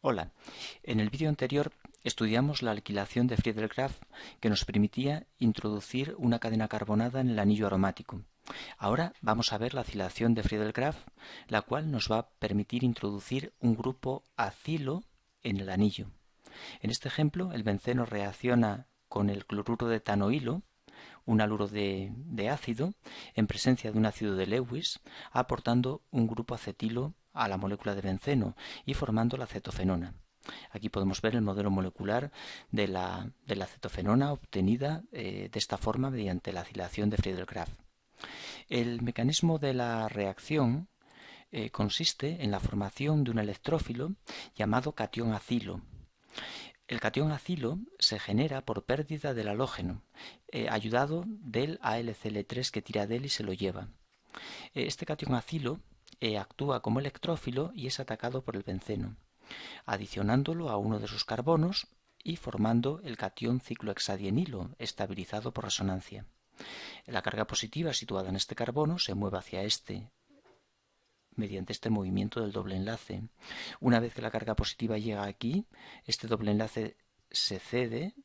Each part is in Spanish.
Hola, en el vídeo anterior estudiamos la alquilación de Friedel-Crafts que nos permitía introducir una cadena carbonada en el anillo aromático. Ahora vamos a ver la acilación de Friedel-Crafts, la cual nos va a permitir introducir un grupo acilo en el anillo. En este ejemplo, el benceno reacciona con el cloruro de etanoilo, un haluro de ácido, en presencia de un ácido de Lewis, aportando un grupo acetilo a la molécula de benceno y formando la acetofenona. Aquí podemos ver el modelo molecular de la acetofenona obtenida de esta forma mediante la acilación de Friedel-Crafts. El mecanismo de la reacción consiste en la formación de un electrófilo llamado catión acilo. El catión acilo se genera por pérdida del halógeno, ayudado del AlCl3 que tira de él y se lo lleva. Este catión acilo actúa como electrófilo y es atacado por el benceno, adicionándolo a uno de sus carbonos y formando el catión ciclohexadienilo, estabilizado por resonancia. La carga positiva situada en este carbono se mueve hacia este mediante este movimiento del doble enlace. Una vez que la carga positiva llega aquí, este doble enlace se cede,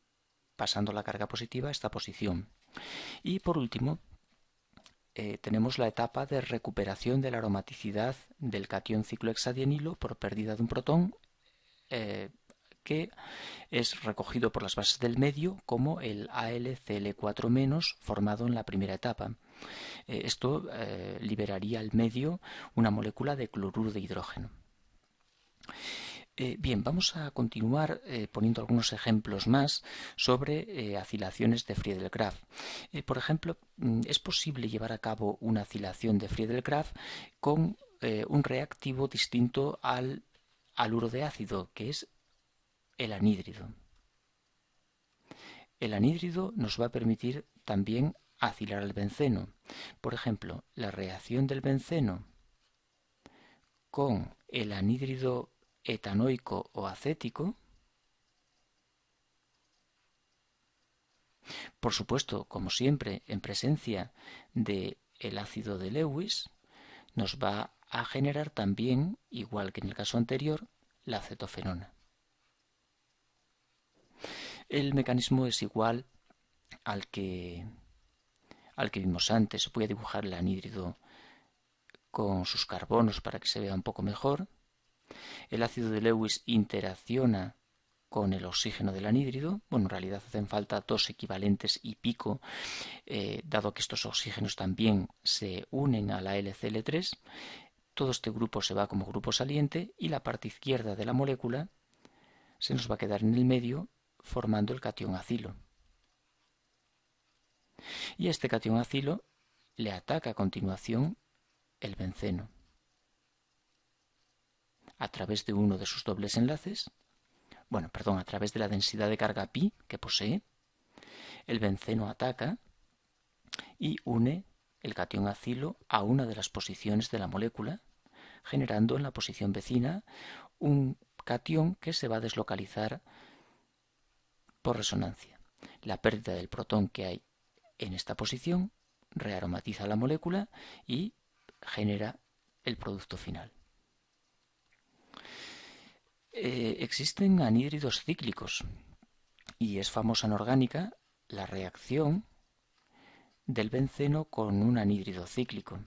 pasando la carga positiva a esta posición. Y por último, tenemos la etapa de recuperación de la aromaticidad del catión ciclohexadienilo por pérdida de un protón, que es recogido por las bases del medio como el AlCl4- formado en la primera etapa. Esto liberaría al medio una molécula de cloruro de hidrógeno. Bien, vamos a continuar poniendo algunos ejemplos más sobre acilaciones de Friedel-Crafts. Por ejemplo, es posible llevar a cabo una acilación de Friedel-Crafts con un reactivo distinto al haluro de ácido, que es el anhídrido. El anhídrido nos va a permitir también acilar el benceno. Por ejemplo, la reacción del benceno con el anhídrido etanoico o acético, por supuesto, como siempre, en presencia del ácido de Lewis, nos va a generar también, igual que en el caso anterior, la acetofenona. El mecanismo es igual al que, vimos antes. Voy a dibujar el anhídrido con sus carbonos para que se vea un poco mejor. El ácido de Lewis interacciona con el oxígeno del anhídrido. Bueno, en realidad hacen falta dos equivalentes y pico, dado que estos oxígenos también se unen a la LCl3. Todo este grupo se va como grupo saliente y la parte izquierda de la molécula se nos va a quedar en el medio formando el catión acilo. Y a este catión acilo le ataca a continuación el benceno. A través de uno de sus dobles enlaces, a través de la densidad de carga pi que posee, el benceno ataca y une el catión acilo a una de las posiciones de la molécula, generando en la posición vecina un catión que se va a deslocalizar por resonancia. La pérdida del protón que hay en esta posición rearomatiza la molécula y genera el producto final. Existen anhídridos cíclicos y es famosa en orgánica la reacción del benceno con un anhídrido cíclico.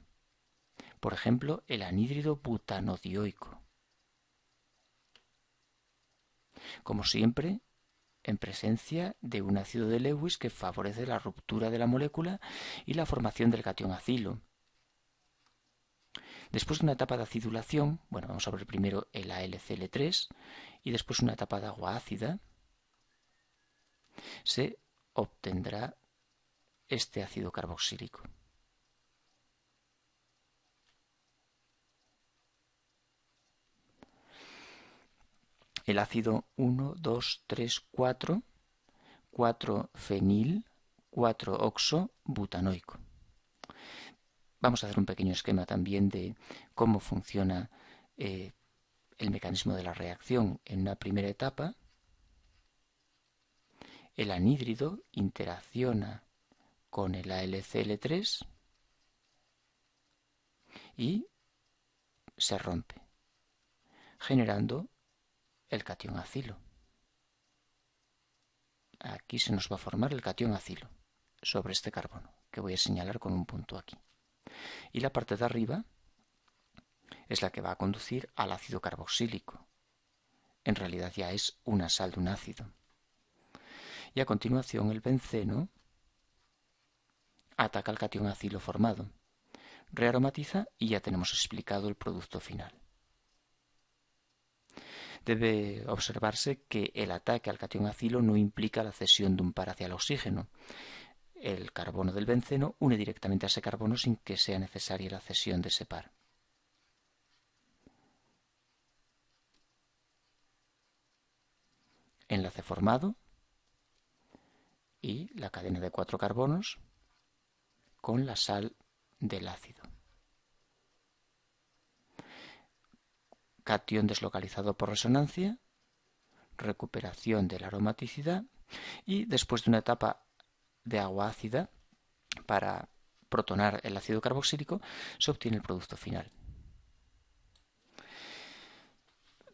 Por ejemplo, el anhídrido butanodioico. Como siempre, en presencia de un ácido de Lewis que favorece la ruptura de la molécula y la formación del catión acilo. Después de una etapa de acidulación, vamos a ver primero el AlCl3 y después una etapa de agua ácida, se obtendrá este ácido carboxílico. El ácido 1, 2, 3, 4, 4-fenil, 4-oxo-butanoico. Vamos a hacer un pequeño esquema también de cómo funciona el mecanismo de la reacción. En una primera etapa, el anhídrido interacciona con el AlCl3 y se rompe, generando el catión acilo. Aquí se nos va a formar el catión acilo sobre este carbono, que voy a señalar con un punto aquí. Y la parte de arriba es la que va a conducir al ácido carboxílico. En realidad ya es una sal de un ácido. Y a continuación el benceno ataca al catión acilo formado, rearomatiza y ya tenemos explicado el producto final. Debe observarse que el ataque al catión acilo no implica la cesión de un par hacia el oxígeno. El carbono del benceno une directamente a ese carbono sin que sea necesaria la cesión de ese par. Enlace formado y la cadena de 4 carbonos con la sal del ácido. Catión deslocalizado por resonancia, recuperación de la aromaticidad y después de una etapa de agua ácida para protonar el ácido carboxílico se obtiene el producto final.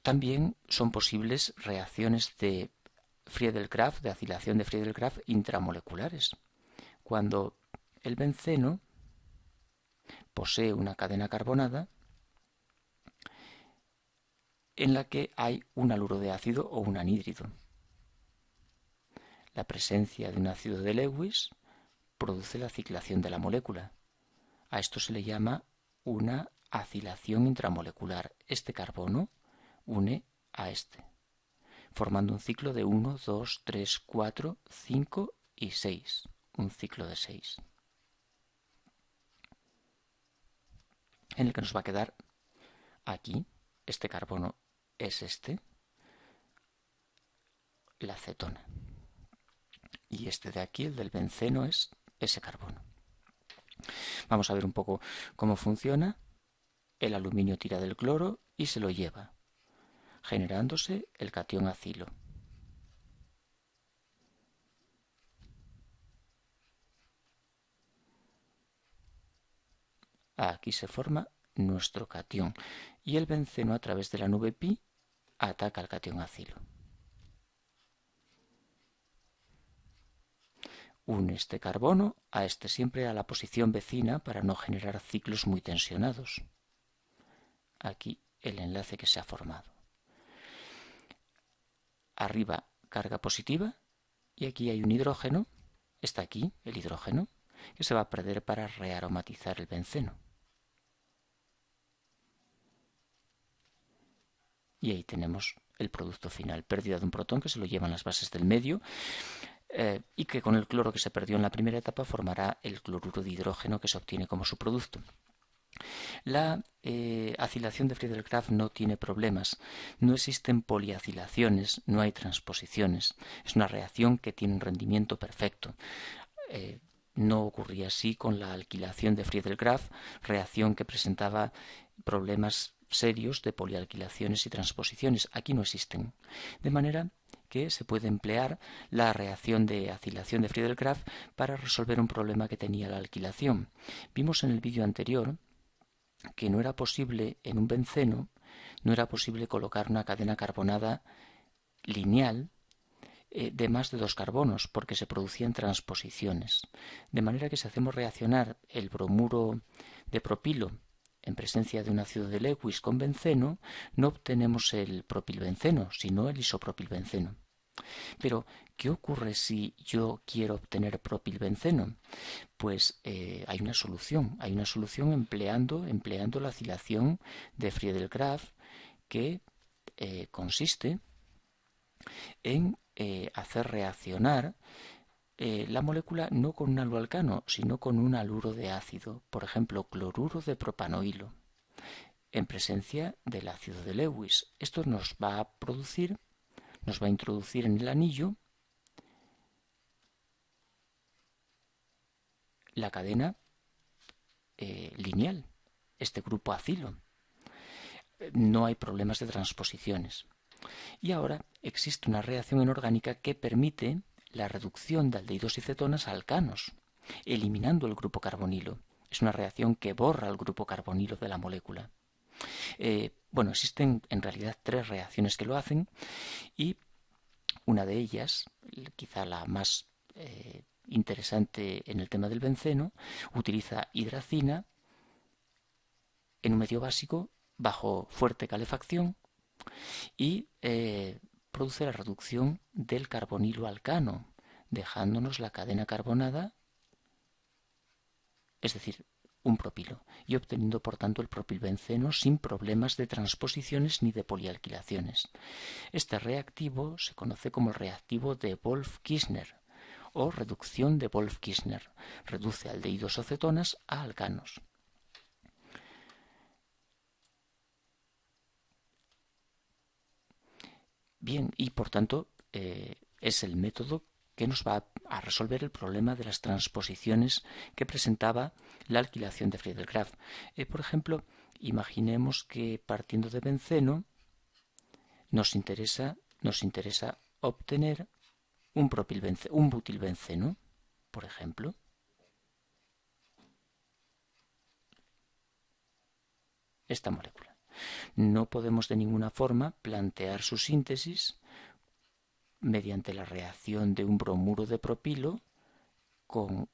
También son posibles reacciones de Friedel-Crafts, de acilación de Friedel-Crafts intramoleculares. Cuando el benceno posee una cadena carbonada en la que hay un haluro de ácido o un anhídrido. La presencia de un ácido de Lewis produce la aciclación de la molécula. A esto se le llama una acilación intramolecular. Este carbono une a este, formando un ciclo de 1, 2, 3, 4, 5 y 6. Un ciclo de 6. En el que nos va a quedar aquí, este carbono es este, la cetona. Y este de aquí, el del benceno, es ese carbono. Vamos a ver un poco cómo funciona. El aluminio tira del cloro y se lo lleva, generándose el catión acilo. Aquí se forma nuestro catión y el benceno a través de la nube pi ataca al catión acilo. Une este carbono a este siempre a la posición vecina para no generar ciclos muy tensionados. Aquí el enlace que se ha formado. Arriba carga positiva y aquí hay un hidrógeno, está aquí el hidrógeno, que se va a perder para rearomatizar el benceno. Y ahí tenemos el producto final, pérdida de un protón que se lo llevan las bases del medio y que con el cloro que se perdió en la primera etapa formará el cloruro de hidrógeno que se obtiene como subproducto. La acilación de Friedel-Crafts no tiene problemas, no existen poliacilaciones, no hay transposiciones, es una reacción que tiene un rendimiento perfecto. No ocurría así con la alquilación de Friedel-Crafts, reacción que presentaba problemas serios de polialquilaciones y transposiciones. Aquí no existen. De manera que se puede emplear la reacción de acilación de Friedel-Crafts para resolver un problema que tenía la alquilación. Vimos en el vídeo anterior que no era posible en un benceno, no era posible colocar una cadena carbonada lineal de más de 2 carbonos, porque se producían transposiciones. De manera que si hacemos reaccionar el bromuro de propilo en presencia de un ácido de Lewis con benceno, no obtenemos el propilbenceno, sino el isopropilbenceno. Pero, ¿qué ocurre si yo quiero obtener propilbenceno? Pues hay una solución empleando la acilación de Friedel-Crafts que consiste en hacer reaccionar la molécula no con un alualcano, sino con un haluro de ácido, por ejemplo, cloruro de propanoilo, en presencia del ácido de Lewis. Esto nos va a introducir en el anillo la cadena lineal, este grupo acilo. No hay problemas de transposiciones. Y ahora existe una reacción inorgánica que permite la reducción de aldehídos y cetonas a alcanos, eliminando el grupo carbonilo. Es una reacción que borra el grupo carbonilo de la molécula. Bueno, existen en realidad 3 reacciones que lo hacen y una de ellas, quizá la más interesante en el tema del benceno, utiliza hidracina en un medio básico bajo fuerte calefacción y produce la reducción del carbonilo alcano, dejándonos la cadena carbonada, es decir, un propilo, y obteniendo por tanto el propilbenceno sin problemas de transposiciones ni de polialquilaciones. Este reactivo se conoce como el reactivo de Wolff-Kishner o reducción de Wolff-Kishner. Reduce aldehídos o cetonas a alcanos. Bien, y por tanto es el método que nos va a resolver el problema de las transposiciones que presentaba la alquilación de Friedel-Crafts. Por ejemplo, imaginemos que partiendo de benceno nos interesa obtener un butilbenceno, por ejemplo. Esta molécula. No podemos de ninguna forma plantear su síntesis mediante la reacción de un bromuro de propilo con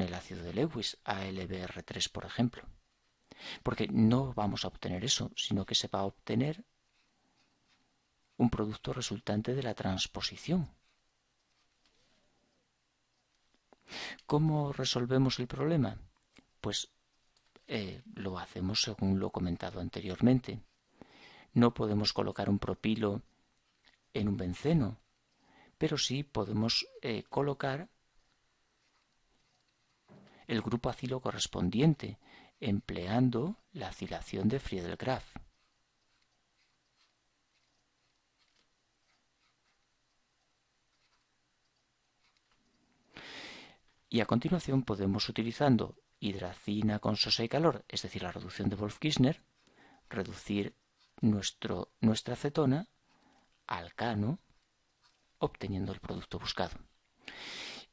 el ácido de Lewis, AlBr3, por ejemplo. Porque no vamos a obtener eso, sino que se va a obtener un producto resultante de la transposición. ¿Cómo resolvemos el problema? Pues lo hacemos según lo comentado anteriormente. No podemos colocar un propilo en un benceno, pero sí podemos colocar el grupo acilo correspondiente, empleando la acilación de Friedel-Crafts. Y a continuación podemos, utilizando hidracina con sosa y calor, es decir, la reducción de Wolff-Kishner, reducir nuestra acetona a alcano, obteniendo el producto buscado.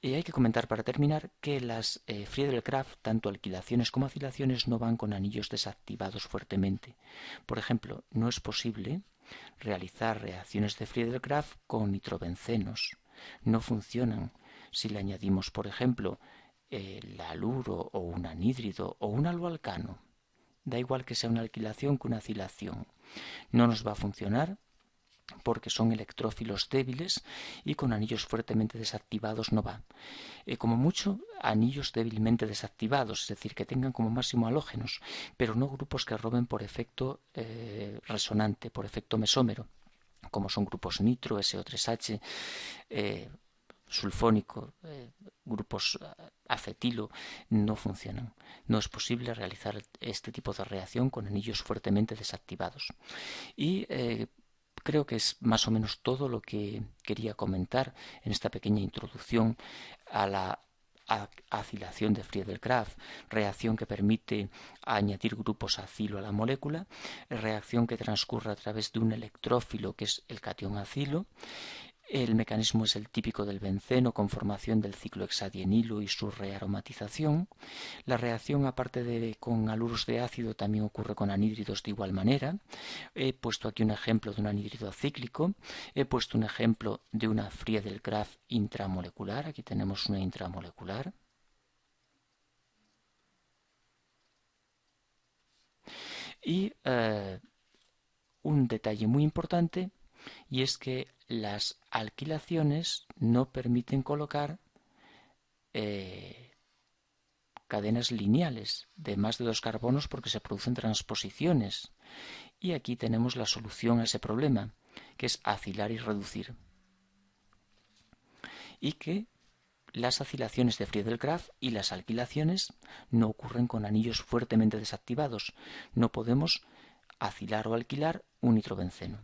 Y hay que comentar para terminar que las Friedel-Crafts, tanto alquilaciones como acilaciones, no van con anillos desactivados fuertemente. Por ejemplo, no es posible realizar reacciones de Friedel-Crafts con nitrobencenos. No funcionan si le añadimos, por ejemplo, el haluro o un anhídrido o un haloalcano. Da igual que sea una alquilación que una acilación. No nos va a funcionar porque son electrófilos débiles y con anillos fuertemente desactivados no va. Como mucho, anillos débilmente desactivados, es decir, que tengan como máximo halógenos, pero no grupos que roben por efecto resonante, por efecto mesómero, como son grupos nitro, SO3H, sulfónico, grupos acetilo, no funcionan. No es posible realizar este tipo de reacción con anillos fuertemente desactivados. Y creo que es más o menos todo lo que quería comentar en esta pequeña introducción a la acilación de Friedel-Crafts, reacción que permite añadir grupos acilo a la molécula, reacción que transcurre a través de un electrófilo que es el catión acilo. El mecanismo es el típico del benceno con formación del ciclo hexadienilo y su rearomatización. La reacción, aparte de con haluros de ácido, también ocurre con anhídridos de igual manera. He puesto aquí un ejemplo de un anhídrido acíclico. He puesto un ejemplo de una Friedel-Crafts intramolecular. Aquí tenemos una intramolecular. Y un detalle muy importante, y es que las alquilaciones no permiten colocar cadenas lineales de más de 2 carbonos porque se producen transposiciones. Y aquí tenemos la solución a ese problema, que es acilar y reducir. Y que las acilaciones de Friedel-Crafts y las alquilaciones no ocurren con anillos fuertemente desactivados. No podemos acilar o alquilar un nitrobenceno.